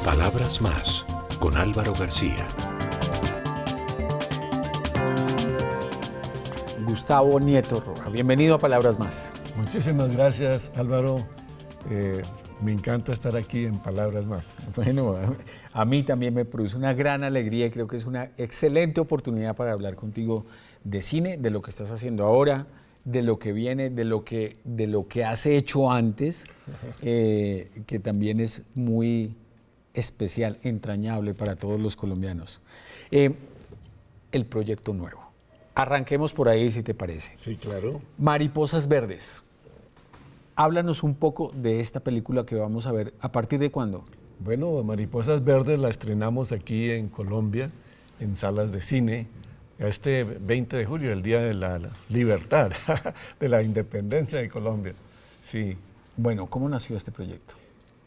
Palabras más, con Álvaro García. Gustavo Nieto Roja, bienvenido a Palabras Más. Muchísimas gracias, Álvaro. Me encanta estar aquí en Palabras Más. Bueno, a mí también me produce una gran alegría y creo que es una excelente oportunidad para hablar contigo de cine, de lo que estás haciendo ahora, de lo que viene, de lo que has hecho antes, que también es muy especial, entrañable para todos los colombianos. El proyecto nuevo. Arranquemos por ahí, si te parece. Sí, claro. Mariposas Verdes. Háblanos un poco de esta película que vamos a ver. ¿A partir de cuándo? Bueno, Mariposas Verdes la estrenamos aquí en Colombia, en salas de cine, este 20 de julio, el Día de la Libertad, de la Independencia de Colombia. Sí. Bueno, ¿cómo nació este proyecto?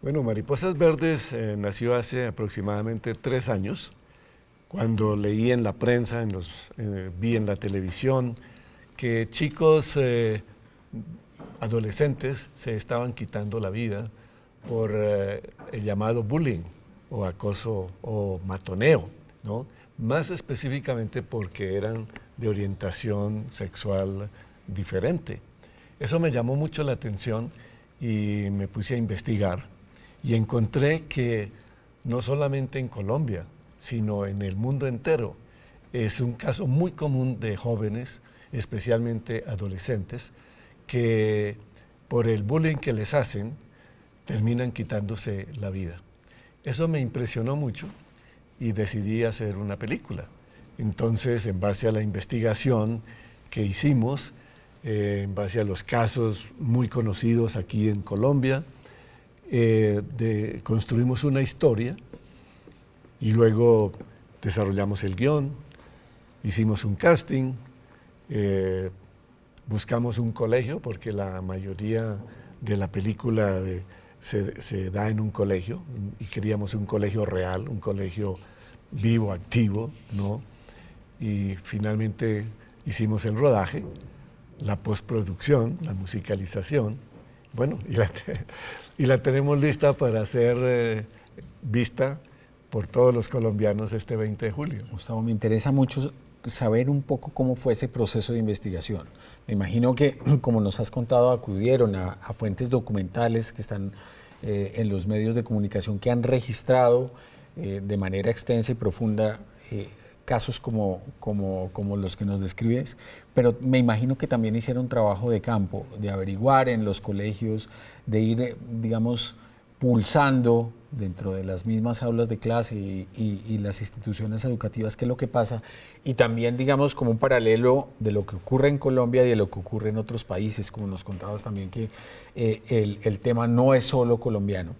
Bueno, Mariposas Verdes nació hace aproximadamente 3 años, cuando leí en la prensa, vi en la televisión, que chicos adolescentes se estaban quitando la vida por el llamado bullying o acoso o matoneo, ¿no? Más específicamente porque eran de orientación sexual diferente. Eso me llamó mucho la atención y me puse a investigar y encontré que no solamente en Colombia, sino en el mundo entero, es un caso muy común de jóvenes, especialmente adolescentes, que por el bullying que les hacen, terminan quitándose la vida. Eso me impresionó mucho y decidí hacer una película. Entonces, en base a la investigación que hicimos, en base a los casos muy conocidos aquí en Colombia, construimos una historia y luego desarrollamos el guión, hicimos un casting, buscamos un colegio, porque la mayoría de la película se da en un colegio, y queríamos un colegio real, un colegio vivo, activo, ¿no? Y finalmente hicimos el rodaje, la postproducción, la musicalización, bueno, y la tenemos lista para ser vista por todos los colombianos este 20 de julio. Gustavo, me interesa mucho saber un poco cómo fue ese proceso de investigación. Me imagino que, como nos has contado, acudieron a fuentes documentales que están en los medios de comunicación que han registrado de manera extensa y profunda casos como los que nos describes, pero me imagino que también hicieron trabajo de campo, de averiguar en los colegios, de ir, digamos, pulsando dentro de las mismas aulas de clase y las instituciones educativas qué es lo que pasa, y también, digamos, como un paralelo de lo que ocurre en Colombia y de lo que ocurre en otros países, como nos contabas también que el tema no es solo colombiano.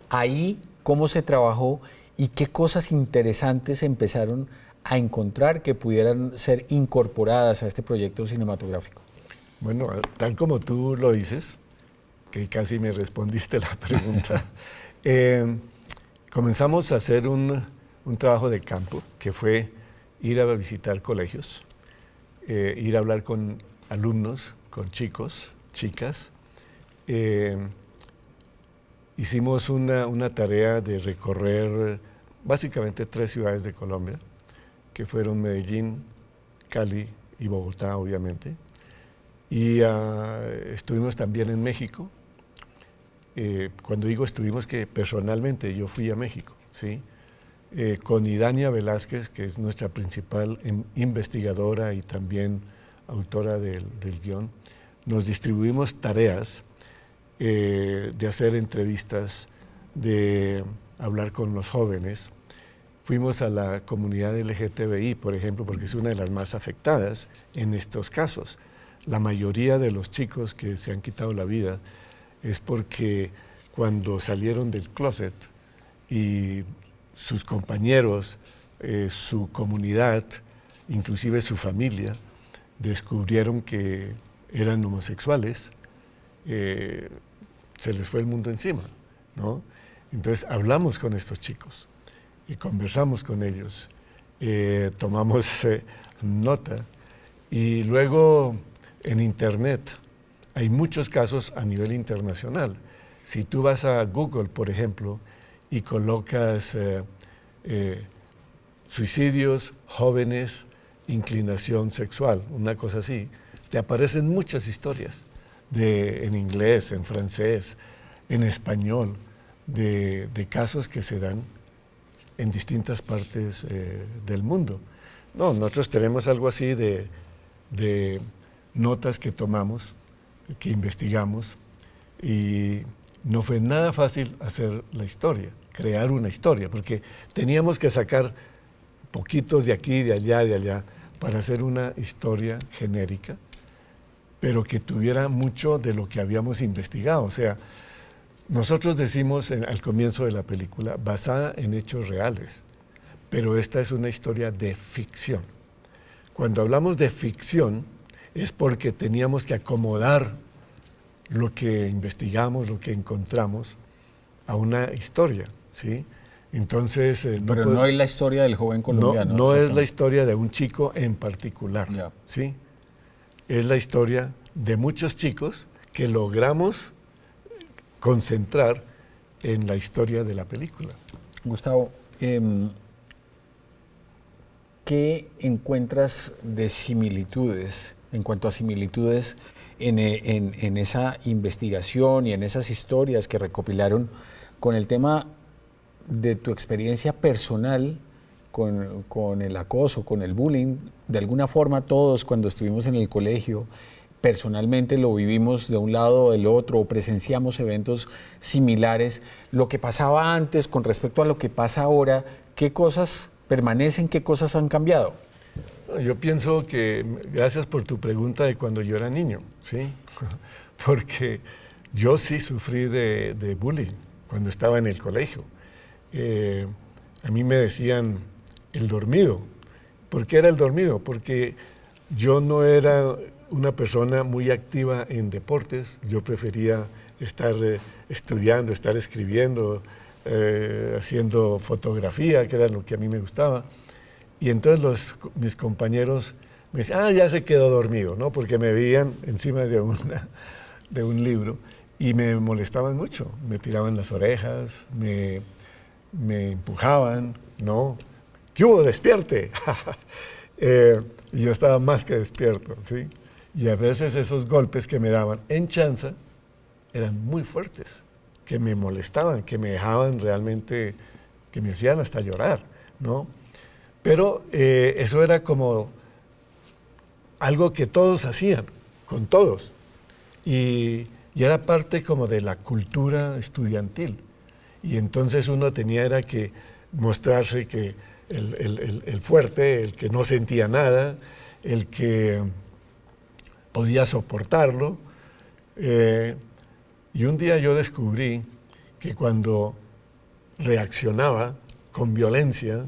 Ahí, ¿cómo se trabajó y qué cosas interesantes empezaron a encontrar que pudieran ser incorporadas a este proyecto cinematográfico? Bueno, tal como tú lo dices, que casi me respondiste la pregunta, comenzamos a hacer un trabajo de campo, que fue ir a visitar colegios, ir a hablar con alumnos, con chicos, chicas. Hicimos una tarea de recorrer básicamente 3 ciudades de Colombia, que fueron Medellín, Cali y Bogotá, obviamente. Y estuvimos también en México. Cuando digo estuvimos, que personalmente yo fui a México, ¿sí? Con Idania Velázquez, que es nuestra principal investigadora y también autora del guión, nos distribuimos tareas de hacer entrevistas, de hablar con los jóvenes. Fuimos a la comunidad LGTBI, por ejemplo, porque es una de las más afectadas en estos casos. La mayoría de los chicos que se han quitado la vida es porque cuando salieron del closet y sus compañeros, su comunidad, inclusive su familia, descubrieron que eran homosexuales, se les fue el mundo encima, ¿no? Entonces hablamos con estos chicos y conversamos con ellos, tomamos nota, y luego en internet hay muchos casos a nivel internacional. Si tú vas a Google, por ejemplo, y colocas suicidios, jóvenes, inclinación sexual, una cosa así, te aparecen muchas historias en inglés, en francés, en español, de casos que se dan en distintas partes del mundo. No, nosotros tenemos algo así de notas que tomamos, que investigamos, y no fue nada fácil hacer la historia, crear una historia, porque teníamos que sacar poquitos de aquí, de allá, para hacer una historia genérica, pero que tuviera mucho de lo que habíamos investigado. O sea, nosotros decimos al comienzo de la película, basada en hechos reales, pero esta es una historia de ficción. Cuando hablamos de ficción, es porque teníamos que acomodar lo que investigamos, lo que encontramos, a una historia, ¿sí? Entonces, pero no es la historia del joven colombiano. No es la historia de un chico en particular, ¿sí? Es la historia de muchos chicos que logramos concentrar en la historia de la película. Gustavo, ¿qué encuentras de similitudes, en cuanto a similitudes, en esa investigación y en esas historias que recopilaron con el tema de tu experiencia personal con el acoso, con el bullying? De alguna forma todos cuando estuvimos en el colegio, personalmente lo vivimos de un lado o del otro, o presenciamos eventos similares. Lo que pasaba antes con respecto a lo que pasa ahora, ¿qué cosas permanecen, qué cosas han cambiado? Yo pienso que, gracias por tu pregunta de cuando yo era niño, ¿sí? Porque yo sí sufrí de bullying cuando estaba en el colegio. A mí me decían el dormido. ¿Por qué era el dormido? Porque yo no era una persona muy activa en deportes, yo prefería estar estudiando, estar escribiendo, haciendo fotografía, que era lo que a mí me gustaba. Y entonces mis compañeros me decían, ya se quedó dormido, ¿no? Porque me veían encima de un libro y me molestaban mucho, me tiraban las orejas, me empujaban, ¿no? ¿Qué hubo? ¡Despierte! Y yo estaba más que despierto, ¿sí? Y a veces esos golpes que me daban en chanza eran muy fuertes, que me molestaban, que me dejaban realmente, que me hacían hasta llorar, ¿no? Pero eso era como algo que todos hacían, con todos, y era parte como de la cultura estudiantil. Y entonces uno tenía que mostrarse que el fuerte, el que no sentía nada, el que podía soportarlo. Y un día yo descubrí que cuando reaccionaba con violencia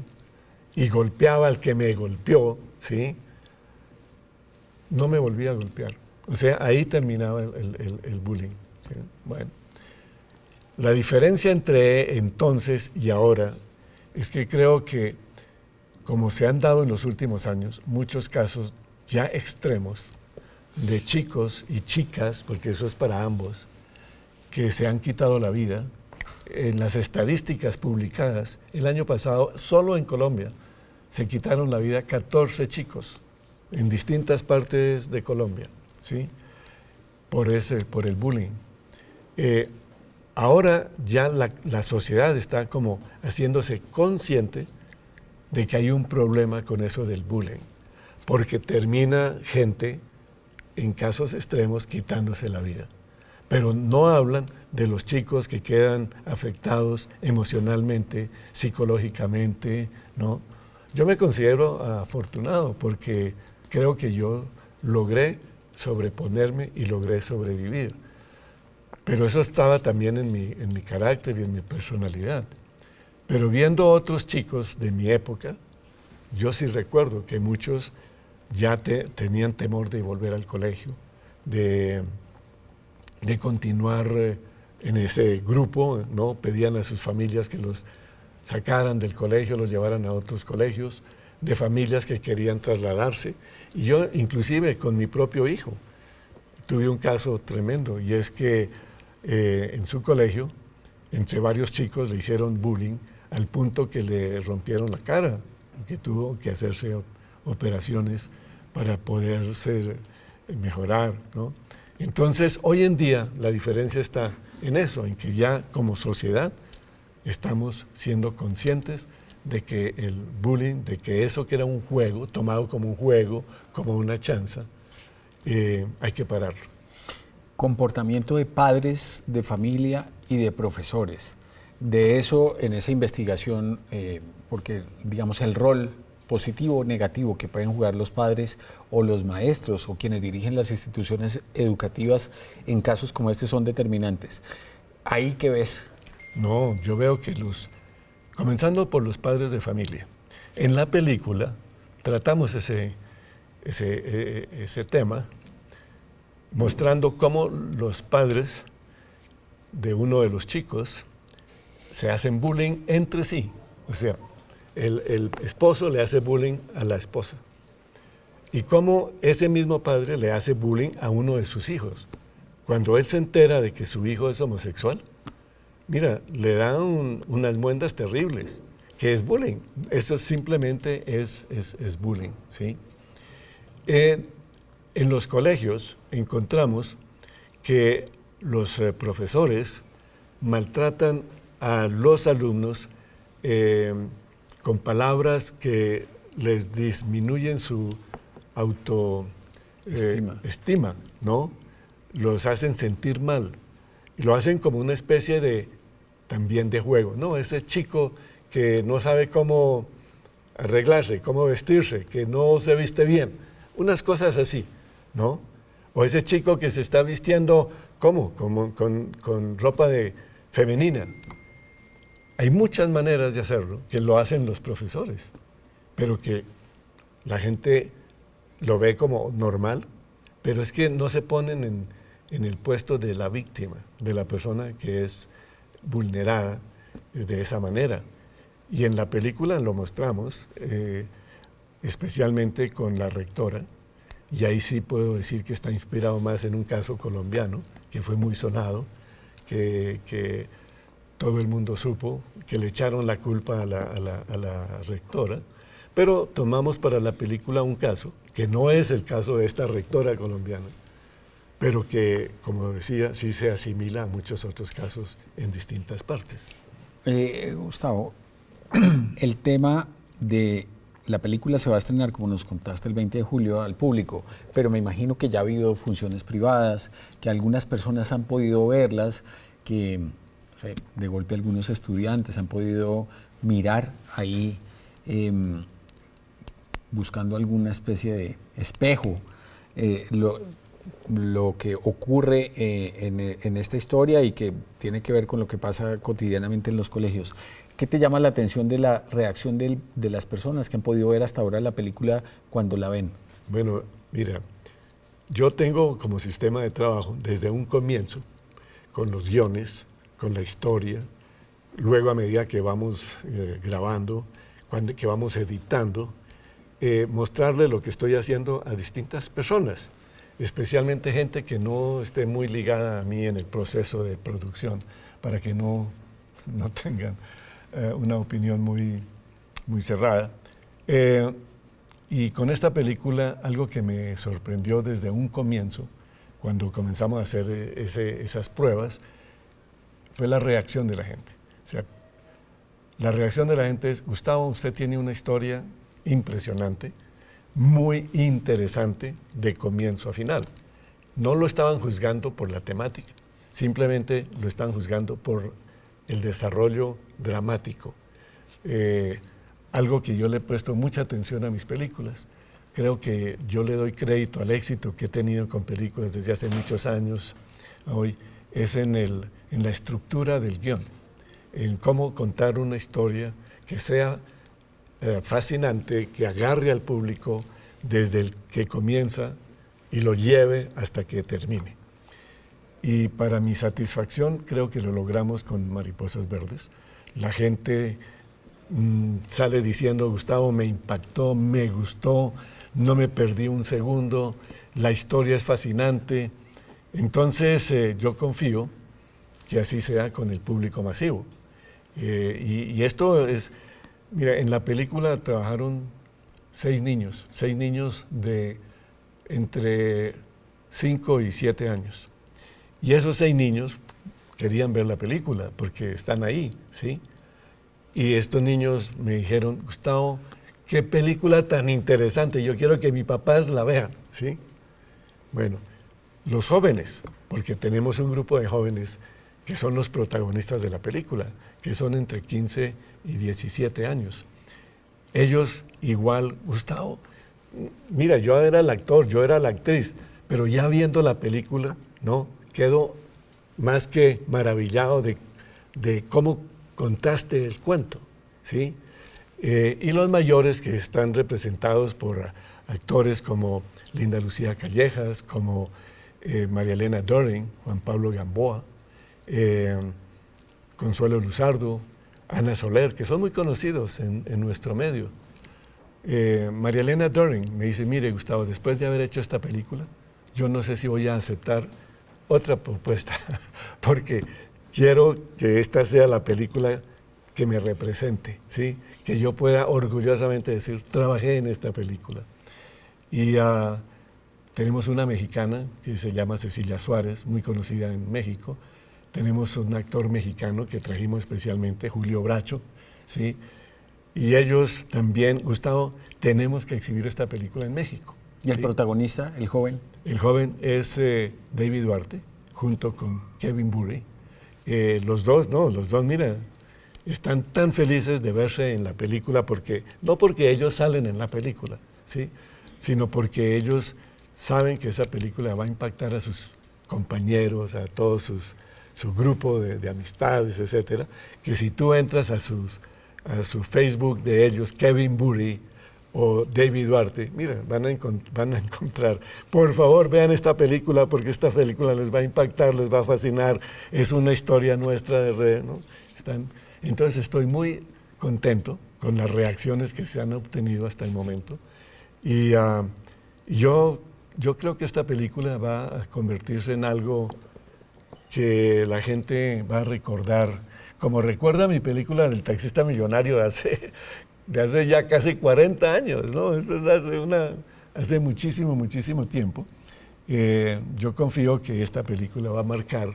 y golpeaba al que me golpeó, ¿sí?, no me volvía a golpear. O sea, ahí terminaba el bullying, ¿sí? Bueno, la diferencia entre entonces y ahora es que creo que, como se han dado en los últimos años, muchos casos ya extremos de chicos y chicas, porque eso es para ambos, que se han quitado la vida. En las estadísticas publicadas, el año pasado, solo en Colombia, se quitaron la vida 14 chicos en distintas partes de Colombia, ¿sí?, por el bullying. Ahora ya la sociedad está como haciéndose consciente de que hay un problema con eso del bullying, porque termina gente en casos extremos quitándose la vida. Pero no hablan de los chicos que quedan afectados emocionalmente, psicológicamente, ¿no? Yo me considero afortunado porque creo que yo logré sobreponerme y logré sobrevivir. Pero eso estaba también en mi carácter y en mi personalidad. Pero viendo otros chicos de mi época, yo sí recuerdo que muchos ya tenían temor de volver al colegio, de continuar en ese grupo, ¿no? Pedían a sus familias que los sacaran del colegio, los llevaran a otros colegios, de familias que querían trasladarse. Y yo, inclusive con mi propio hijo, tuve un caso tremendo, y es que en su colegio entre varios chicos le hicieron bullying al punto que le rompieron la cara, que tuvo que hacerse operaciones para poderse mejorar, ¿no? Entonces, hoy en día la diferencia está en eso, en que ya como sociedad estamos siendo conscientes de que el bullying, de que eso que era un juego, tomado como un juego, como una chanza, hay que pararlo. Comportamiento de padres, de familia y de profesores. De eso, en esa investigación, porque digamos el rol positivo o negativo que pueden jugar los padres o los maestros o quienes dirigen las instituciones educativas en casos como este son determinantes. ¿Ahí qué ves? No, yo veo que comenzando por los padres de familia, en la película tratamos ese tema, mostrando cómo los padres de uno de los chicos se hacen bullying entre sí. O sea, el esposo le hace bullying a la esposa. Y cómo ese mismo padre le hace bullying a uno de sus hijos. Cuando él se entera de que su hijo es homosexual, mira, le dan unas muendas terribles, que es bullying. Eso simplemente es bullying, ¿sí? En los colegios encontramos que los profesores maltratan a los alumnos con palabras que les disminuyen su autoestima, ¿no? Los hacen sentir mal. Y lo hacen como una especie también de juego, ¿no? Ese chico que no sabe cómo arreglarse, cómo vestirse, que no se viste bien. Unas cosas así, ¿no? O ese chico que se está vistiendo, ¿cómo? Como con ropa femenina. Hay muchas maneras de hacerlo, que lo hacen los profesores, pero que la gente lo ve como normal, pero es que no se ponen en el puesto de la víctima, de la persona que es vulnerada de esa manera. Y en la película lo mostramos, especialmente con la rectora, y ahí sí puedo decir que está inspirado más en un caso colombiano, que fue muy sonado, que todo el mundo supo, que le echaron la culpa a la rectora, pero tomamos para la película un caso, que no es el caso de esta rectora colombiana, pero que, como decía, sí se asimila a muchos otros casos en distintas partes. Gustavo, el tema de la película se va a estrenar, como nos contaste, el 20 de julio al público, pero me imagino que ya ha habido funciones privadas, que algunas personas han podido verlas, que de golpe algunos estudiantes han podido mirar ahí buscando alguna especie de espejo, lo que ocurre en esta historia y que tiene que ver con lo que pasa cotidianamente en los colegios. ¿Qué te llama la atención de la reacción de las personas que han podido ver hasta ahora la película cuando la ven? Bueno, mira, yo tengo como sistema de trabajo desde un comienzo, con los guiones, con la historia, luego a medida que vamos grabando, que vamos editando, mostrarle lo que estoy haciendo a distintas personas, especialmente gente que no esté muy ligada a mí en el proceso de producción, para que no tengan una opinión muy cerrada. Y con esta película, algo que me sorprendió desde un comienzo, cuando comenzamos a hacer esas pruebas, fue la reacción de la gente. O sea, la reacción de la gente es: Gustavo, usted tiene una historia impresionante, muy interesante de comienzo a final. No lo estaban juzgando por la temática, simplemente lo estaban juzgando por el desarrollo dramático. Algo que yo le presto mucha atención a mis películas. Creo que yo le doy crédito al éxito que he tenido con películas desde hace muchos años hoy, es en la estructura del guión, en cómo contar una historia que sea fascinante, que agarre al público desde el que comienza y lo lleve hasta que termine. Y para mi satisfacción creo que lo logramos con Mariposas Verdes. La gente sale diciendo: Gustavo, me impactó, me gustó, no me perdí un segundo, la historia es fascinante. Entonces yo confío que así sea con el público masivo. Y esto es, mira, en la película trabajaron 6 niños de entre 5 y 7 años. Y esos 6 niños querían ver la película porque están ahí, ¿sí? Y estos niños me dijeron, Gustavo, qué película tan interesante, yo quiero que mis papás la vean, ¿sí? Bueno, los jóvenes, porque tenemos un grupo de jóvenes que son los protagonistas de la película, que son entre 15 y 17 años. Ellos igual, Gustavo, mira, yo era el actor, yo era la actriz, pero ya viendo la película, no, quedo más que maravillado de cómo contaste el cuento, ¿sí? Y los mayores que están representados por actores como Linda Lucía Callejas, como María Elena Doring, Juan Pablo Gamboa, Consuelo Luzardo, Ana Soler, que son muy conocidos en nuestro medio. María Elena Doring me dice, mire Gustavo, después de haber hecho esta película, yo no sé si voy a aceptar otra propuesta, porque quiero que esta sea la película que me represente, ¿sí? Que yo pueda orgullosamente decir, trabajé en esta película. Y tenemos una mexicana que se llama Cecilia Suárez, muy conocida en México. Tenemos un actor mexicano que trajimos especialmente, Julio Bracho, ¿sí? Y ellos también, Gustavo, tenemos que exhibir esta película en México. ¿Y el protagonista, el joven? El joven es David Duarte, junto con Kevin Burry. Los dos, mira, están tan felices de verse en la película, no porque ellos salen en la película, ¿sí? Sino porque ellos saben que esa película va a impactar a sus compañeros, a todo su grupo de amistades, etcétera, que si tú entras a su Facebook de ellos, Kevin Burry o David Duarte, mira, van a encontrar, por favor vean esta película porque esta película les va a impactar, les va a fascinar, es una historia nuestra de red, ¿no? Entonces estoy muy contento con las reacciones que se han obtenido hasta el momento y yo creo que esta película va a convertirse en algo que la gente va a recordar, como recuerda mi película del taxista millonario de hace ya casi 40 años, ¿no? Esto es hace muchísimo tiempo. Yo confío que esta película va a marcar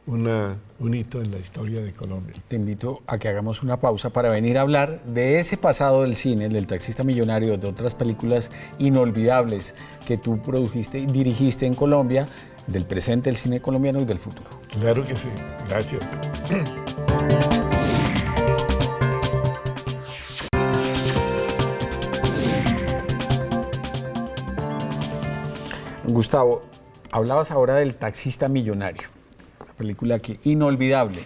un hito en la historia de Colombia. Te invito a que hagamos una pausa para venir a hablar de ese pasado del cine, del taxista millonario, de otras películas inolvidables que tú produjiste y dirigiste en Colombia, del presente del cine colombiano y del futuro. Claro que sí, gracias. Gustavo, hablabas ahora del taxista millonario, una película inolvidable.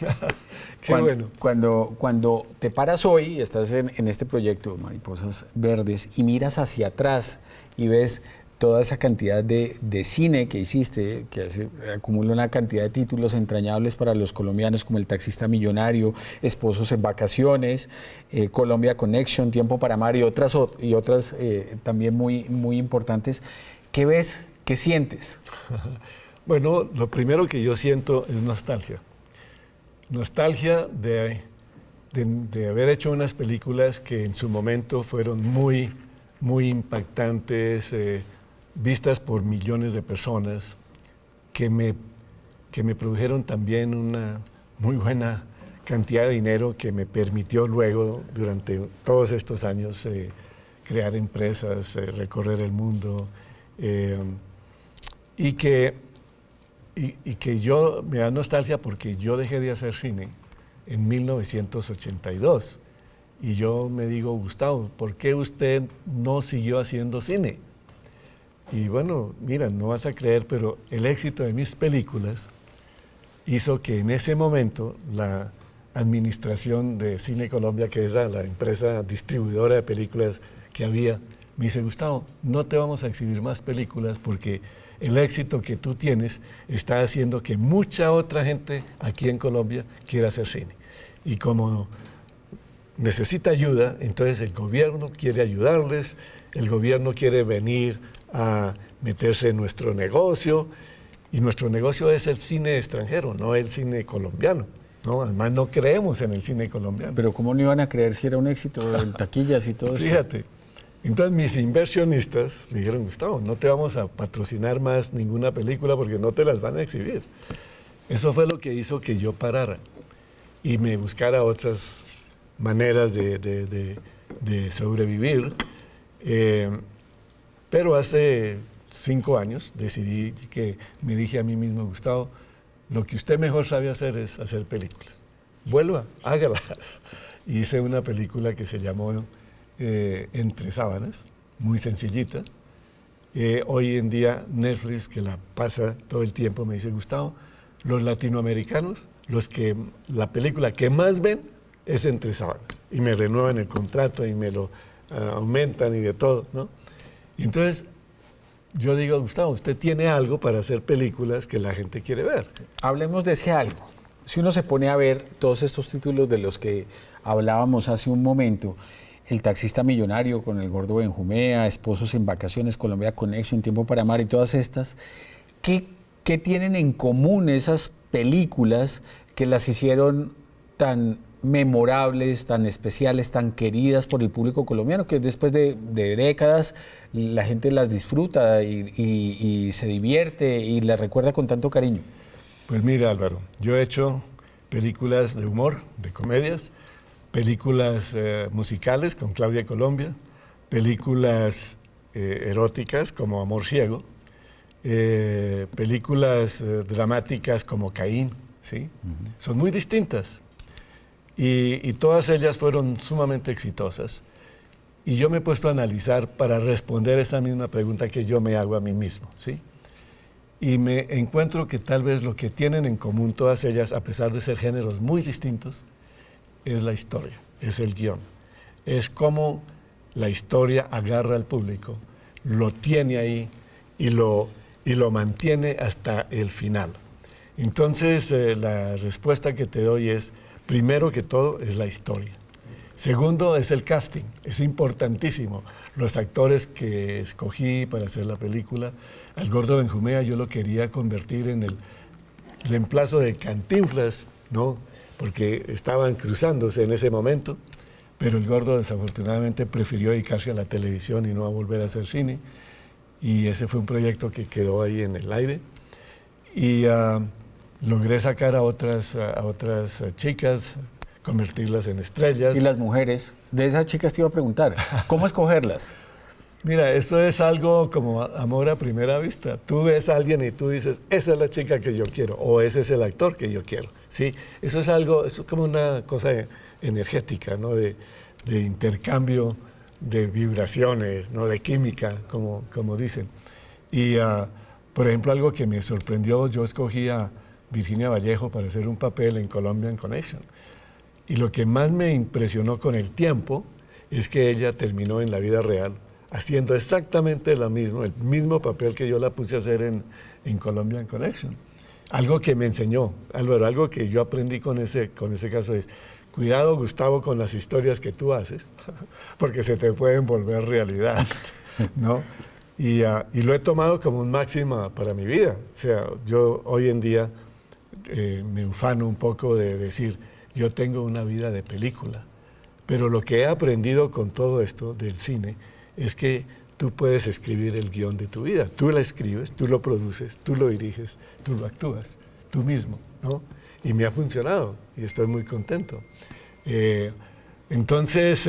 Qué bueno. Cuando te paras hoy y estás en este proyecto Mariposas Verdes y miras hacia atrás y ves toda esa cantidad de cine que hiciste, que acumula una cantidad de títulos entrañables para los colombianos como El taxista millonario, Esposos en vacaciones, Colombia Connection, Tiempo para amar y otras también muy importantes. ¿Qué ves? ¿Qué sientes? Bueno, lo primero que yo siento es nostalgia. Nostalgia de haber hecho unas películas que en su momento fueron muy impactantes, vistas por millones de personas, que me produjeron también una muy buena cantidad de dinero que me permitió luego, durante todos estos años, crear empresas, recorrer el mundo, y que me da nostalgia porque yo dejé de hacer cine en 1982. Y yo me digo, Gustavo, ¿por qué usted no siguió haciendo cine? Y bueno, mira, no vas a creer, pero el éxito de mis películas hizo que en ese momento la Administración de Cine Colombia, que es la empresa distribuidora de películas que había, me dice, Gustavo, no te vamos a exhibir más películas porque el éxito que tú tienes está haciendo que mucha otra gente aquí en Colombia quiera hacer cine. Y como necesita ayuda, entonces el gobierno quiere ayudarles, el gobierno quiere venir a meterse en nuestro negocio Y nuestro negocio es el cine extranjero, no el cine colombiano, ¿no? Además no creemos en el cine colombiano. Pero ¿cómo no iban a creer si era un éxito en taquillas y todo eso? Fíjate, entonces mis inversionistas me dijeron, Gustavo, no te vamos a patrocinar más ninguna película porque no te las van a exhibir. Eso fue lo que hizo que yo parara y me buscara otras maneras de sobrevivir. Pero hace 5 años decidí que me dije a mí mismo, Gustavo, lo que usted mejor sabe hacer es hacer películas. Vuelva, hágalas. Y hice una película que se llamó Entre Sábanas, muy sencillita. Hoy en día Netflix, que la pasa todo el tiempo, me dice, Gustavo, los latinoamericanos, la película que más ven es Entre Sábanas. Y me renuevan el contrato y me lo aumentan y de todo, ¿no? Y entonces yo digo, Gustavo, usted tiene algo para hacer películas que la gente quiere ver. Hablemos de ese algo. Si uno se pone a ver todos estos títulos de los que hablábamos hace un momento, El taxista millonario con El gordo Benjumea, Esposos en vacaciones, Colombia Connection, Tiempo para amar y todas estas, ¿qué tienen en común esas películas que las hicieron tan memorables, tan especiales, tan queridas por el público colombiano, que después de décadas la gente las disfruta y se divierte y las recuerda con tanto cariño? Pues mira, Álvaro, yo he hecho películas de humor, de comedias, películas musicales con Claudia Colombia, películas eróticas como Amor Ciego, películas dramáticas como Caín, ¿sí? Son muy distintas. Y todas ellas fueron sumamente exitosas. Y yo me he puesto a analizar para responder esa misma pregunta que yo me hago a mí mismo, ¿sí? Y me encuentro que tal vez lo que tienen en común todas ellas, a pesar de ser géneros muy distintos, es la historia, es el guión. Es cómo la historia agarra al público, lo tiene ahí y lo mantiene hasta el final. Entonces, la respuesta que te doy es, primero que todo, es la historia. Segundo, es el casting, es importantísimo. Los actores que escogí para hacer la película, al gordo Benjumea yo lo quería convertir en el reemplazo de Cantinflas, ¿no? Porque estaban cruzándose en ese momento, pero el gordo desafortunadamente prefirió dedicarse a la televisión y no a volver a hacer cine. Y ese fue un proyecto que quedó ahí en el aire. Y logré sacar a otras chicas, convertirlas en estrellas. Y las mujeres, de esas chicas te iba a preguntar, ¿cómo escogerlas? Mira, esto es algo como amor a primera vista. Tú ves a alguien y tú dices, esa es la chica que yo quiero, o ese es el actor que yo quiero. ¿Sí? Eso es como una cosa energética, ¿no? De intercambio de vibraciones, ¿no? De química, como dicen. Y, por ejemplo, algo que me sorprendió, yo escogí a Virginia Vallejo para hacer un papel en Colombian Connection. Y lo que más me impresionó con el tiempo es que ella terminó en la vida real haciendo exactamente lo mismo, el mismo papel que yo la puse a hacer en Colombian Connection. Algo que me enseñó, Álvaro, algo que yo aprendí con ese caso es, cuidado, Gustavo, con las historias que tú haces, porque se te pueden volver realidad, ¿no? Y lo he tomado como un máxima para mi vida. O sea, yo hoy en día me ufano un poco de decir, yo tengo una vida de película, pero lo que he aprendido con todo esto del cine es que tú puedes escribir el guión de tu vida. Tú la escribes, tú lo produces, tú lo diriges, tú lo actúas, tú mismo, ¿no? Y me ha funcionado y estoy muy contento. Entonces,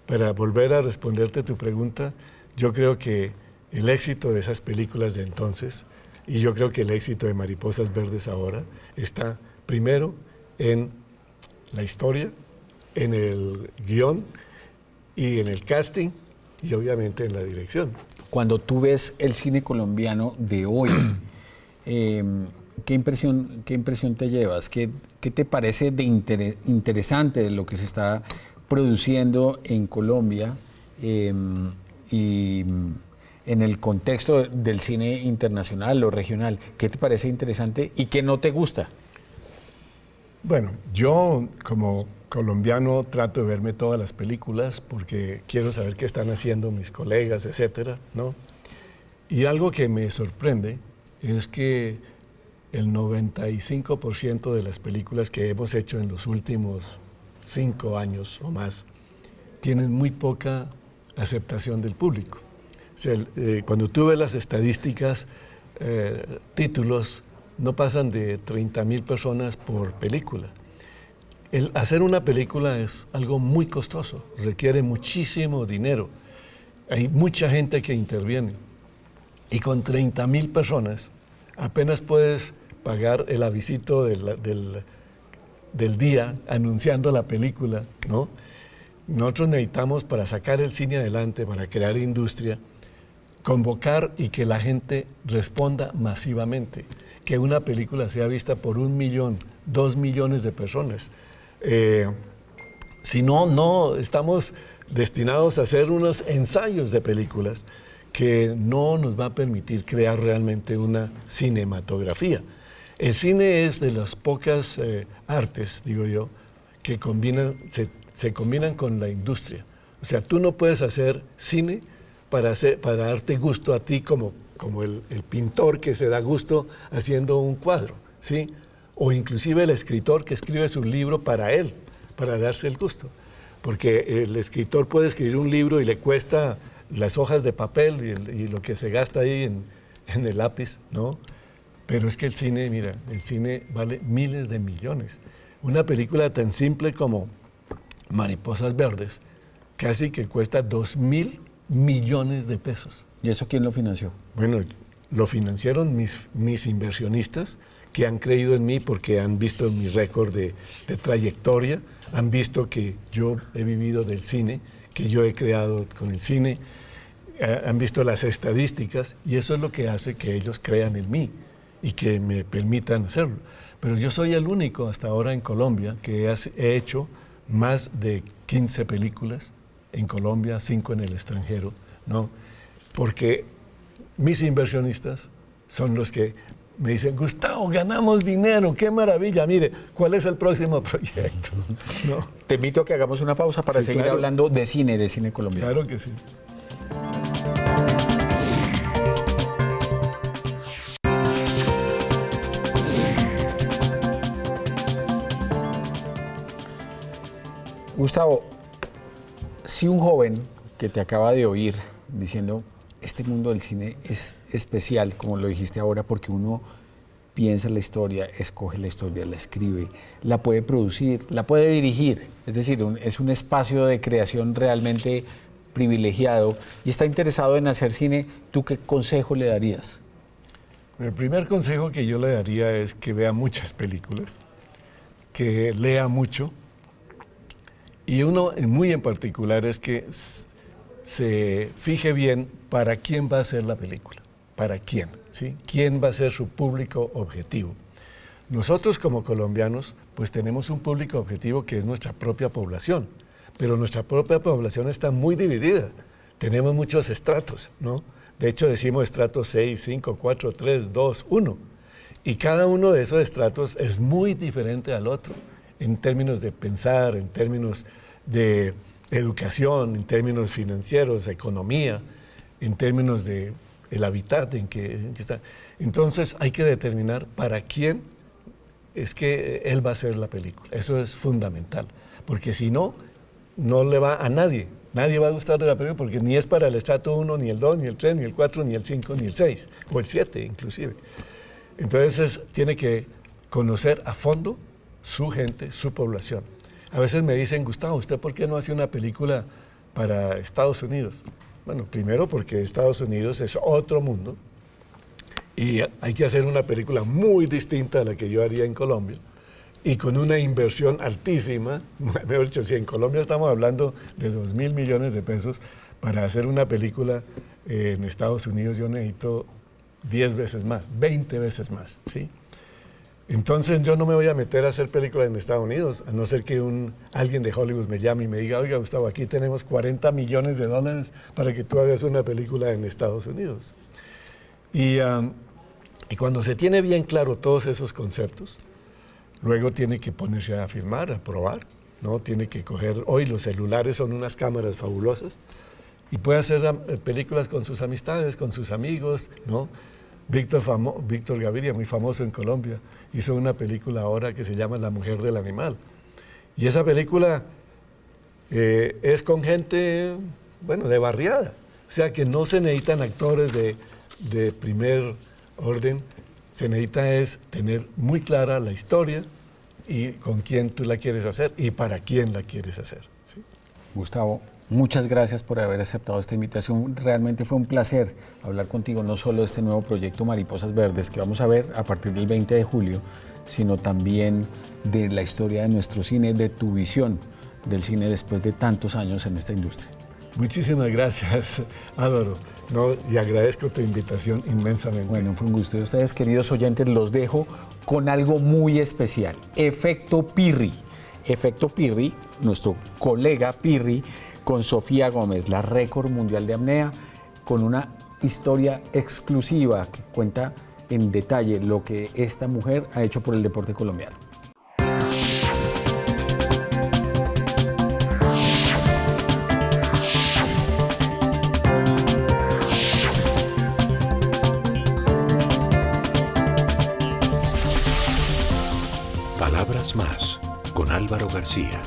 para volver a responderte tu pregunta, yo creo que el éxito de esas películas de entonces, y yo creo que el éxito de Mariposas Verdes ahora, está primero en la historia, en el guión y en el casting y obviamente en la dirección. Cuando tú ves el cine colombiano de hoy, ¿qué impresión te llevas? ¿Qué te parece de interesante de lo que se está produciendo en Colombia y en el contexto del cine internacional o regional? ¿Qué te parece interesante y qué no te gusta? Bueno, yo como colombiano trato de verme todas las películas porque quiero saber qué están haciendo mis colegas, etcétera, ¿no? Y algo que me sorprende es que el 95% de las películas que hemos hecho en los últimos 5 años o más tienen muy poca aceptación del público. O sea, cuando tú ves las estadísticas, títulos no pasan de 30,000 personas por película. El hacer una película es algo muy costoso, requiere muchísimo dinero. Hay mucha gente que interviene. Y con 30,000 personas apenas puedes pagar el avisito del día anunciando la película, ¿no? Nosotros necesitamos, para sacar el cine adelante, para crear industria, convocar y que la gente responda masivamente, que una película sea vista por 1 millón, 2 millones de personas. Si no, no estamos destinados a hacer unos ensayos de películas que no nos va a permitir crear realmente una cinematografía. El cine es de las pocas artes, digo yo, que se combinan con la industria. O sea, tú no puedes hacer cine para darte gusto a ti como el pintor que se da gusto haciendo un cuadro, ¿sí? O inclusive el escritor que escribe su libro para él, para darse el gusto. Porque el escritor puede escribir un libro y le cuesta las hojas de papel y lo que se gasta ahí en el lápiz, ¿no? Pero es que el cine, mira, el cine vale miles de millones. Una película tan simple como Mariposas Verdes casi que cuesta 2,000 millones de pesos. ¿Y eso quién lo financió? Bueno, lo financiaron mis inversionistas, que han creído en mí porque han visto mi récord de trayectoria, han visto que yo he vivido del cine, que yo he creado con el cine, han visto las estadísticas y eso es lo que hace que ellos crean en mí y que me permitan hacerlo. Pero yo soy el único hasta ahora en Colombia que he hecho más de 15 películas en Colombia, 5 en el extranjero, ¿no? Porque mis inversionistas son los que me dicen, Gustavo, ganamos dinero, qué maravilla, mire, ¿cuál es el próximo proyecto? ¿No? Te invito a que hagamos una pausa para seguir hablando de cine colombiano. Claro que sí. Gustavo, si un joven que te acaba de oír diciendo, este mundo del cine es especial, como lo dijiste ahora, porque uno piensa la historia, escoge la historia, la escribe, la puede producir, la puede dirigir, es decir, es un espacio de creación realmente privilegiado y está interesado en hacer cine, ¿tú qué consejo le darías? El primer consejo que yo le daría es que vea muchas películas, que lea mucho, y uno muy en particular es que se fije bien para quién va a ser la película, para quién, ¿sí? ¿Quién va a ser su público objetivo? Nosotros como colombianos pues tenemos un público objetivo que es nuestra propia población, pero nuestra propia población está muy dividida, tenemos muchos estratos, ¿no? De hecho decimos estratos 6, 5, 4, 3, 2, 1, y cada uno de esos estratos es muy diferente al otro, en términos de pensar, en términos de educación, en términos financieros, economía, en términos de el hábitat en que está. Entonces hay que determinar para quién es que él va a hacer la película. Eso es fundamental, porque si no, no le va a nadie. Nadie va a gustar de la película porque ni es para el estrato 1, ni el 2, ni el 3, ni el 4, ni el 5, ni el 6, o el 7 inclusive. Entonces tiene que conocer a fondo su gente, su población. A veces me dicen, Gustavo, ¿usted por qué no hace una película para Estados Unidos? Bueno, primero porque Estados Unidos es otro mundo y hay que hacer una película muy distinta a la que yo haría en Colombia y con una inversión altísima. Mejor dicho, si en Colombia estamos hablando de 2,000 millones de pesos, para hacer una película en Estados Unidos yo necesito 10 veces más, 20 veces más, ¿sí? Entonces yo no me voy a meter a hacer películas en Estados Unidos, a no ser que alguien de Hollywood me llame y me diga, oiga Gustavo, aquí tenemos 40 millones de dólares para que tú hagas una película en Estados Unidos. Y cuando se tiene bien claro todos esos conceptos, luego tiene que ponerse a filmar, a probar, ¿no? Tiene que coger, hoy los celulares son unas cámaras fabulosas y puede hacer películas con sus amistades, con sus amigos, ¿no? Víctor Gaviria, muy famoso en Colombia, hizo una película ahora que se llama La mujer del animal. Y esa película es con gente, bueno, de barriada. O sea que no se necesitan actores de primer orden, se necesita es tener muy clara la historia y con quién tú la quieres hacer y para quién la quieres hacer. ¿Sí? Gustavo, muchas gracias por haber aceptado esta invitación. Realmente fue un placer hablar contigo, no solo de este nuevo proyecto Mariposas Verdes que vamos a ver a partir del 20 de julio, sino también de la historia de nuestro cine, de tu visión del cine después de tantos años en esta industria. Muchísimas gracias, Álvaro. No, y agradezco tu invitación inmensamente. Bueno, fue un gusto. Y ustedes, queridos oyentes, los dejo con algo muy especial. Efecto Pirri. Efecto Pirri, nuestro colega Pirri, con Sofía Gómez, la récord mundial de apnea, con una historia exclusiva que cuenta en detalle lo que esta mujer ha hecho por el deporte colombiano. Palabras más con Álvaro García.